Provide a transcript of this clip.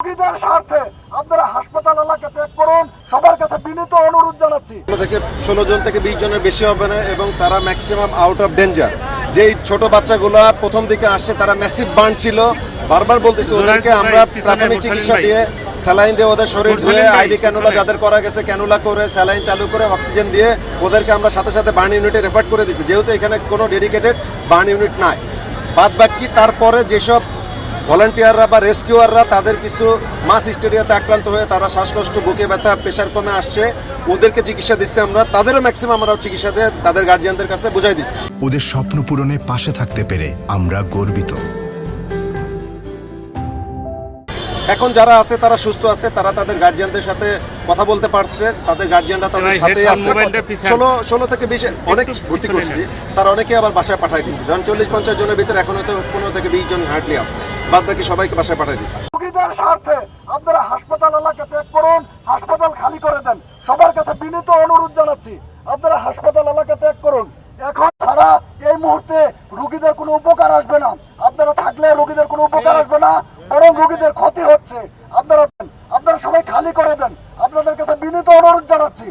রোগীদের স্বার্থে আপনারা হাসপাতাল এলাকা ত্যাগ করুন, সবার কাছে বিনীত অনুরোধ জানাচ্ছি। 16 জন থেকে 20 জনের বেশি হবে না এবং তারা ম্যাক্সিমাম আউট অফ ডেঞ্জার। যেই ছোট বাচ্চাগুলা প্রথম দিকে আসছে তারা ম্যাসিভ বার্ন ছিল, বারবার বলতেছি ওদেরকে আমরা প্রাথমিক চিকিৎসা দিয়ে স্যালাইন দিয়ে ওদের শরীর ধুয়ে আইভি ক্যানুলা যাদের করা গেছে ক্যানুলা করে স্যালাইন চালু করে অক্সিজেন দিয়ে ওদেরকে আমরা সাথে সাথে বার্ন ইউনিটে রেফার করে দিচ্ছি, যেহেতু এখানে কোনো ডেডিকেটেড বার্ন ইউনিট নাই। বাদ বাকি তারপরে যেসব ভলান্টিয়াররা বা রেস্কিউয়াররা তাদের কিছু মাস হিস্টেরিয়াতে আক্রান্ত হয়ে তারা শ্বাসকষ্ট, বুকে ব্যথা, প্রেশার কমে আসছে, ওদেরকে চিকিৎসা দিচ্ছে আমরা, তাদেরও ম্যাক্সিমাম আমরা চিকিৎসা দিয়ে তাদের গার্জিয়ানদের কাছে বুঝাই দিচ্ছি। ওদের স্বপ্ন পূরণে পাশে থাকতে পেরে আমরা গর্বিত। এখন যারা আছে তারা সুস্থ আছে, তারা তাদের গার্জিয়ানদের সাথে কথা বলতে পারছে, তাদের গার্জিয়ানরা তাদের সাথেই আছে। 16 থেকে 20 অনেক ভর্তি করছি, তারা অনেকে আবার বাসায় পাঠাই দিচ্ছে। ধরেন 40-50 জনের ভিতরে এখন হয়তো 15 থেকে 20 জন হার্ডলি আছে, বাদ বাকি সবাইকে বাসায় পাঠাই দিচ্ছে। রোগীদের স্বার্থে আপনারা হাসপাতাল এলাকা ত্যাগ করুন, হাসপাতাল খালি করে দেন, সবার কাছে বিনীত অনুরোধ জানাচ্ছি। আপনারা হাসপাতাল এলাকা ত্যাগ করুন। এখন ছাড়া এই মুহূর্তে রোগীদের কোনো উপকার আসবে না। আপনারা থাকলে রোগীদের কোনো উপকার আসবে না, বরং রোগীদের ক্ষতি হচ্ছে। আপনারা সবাই খালি করে দেন, আপনাদের কাছে বিনীত অনুরোধ জানাচ্ছি।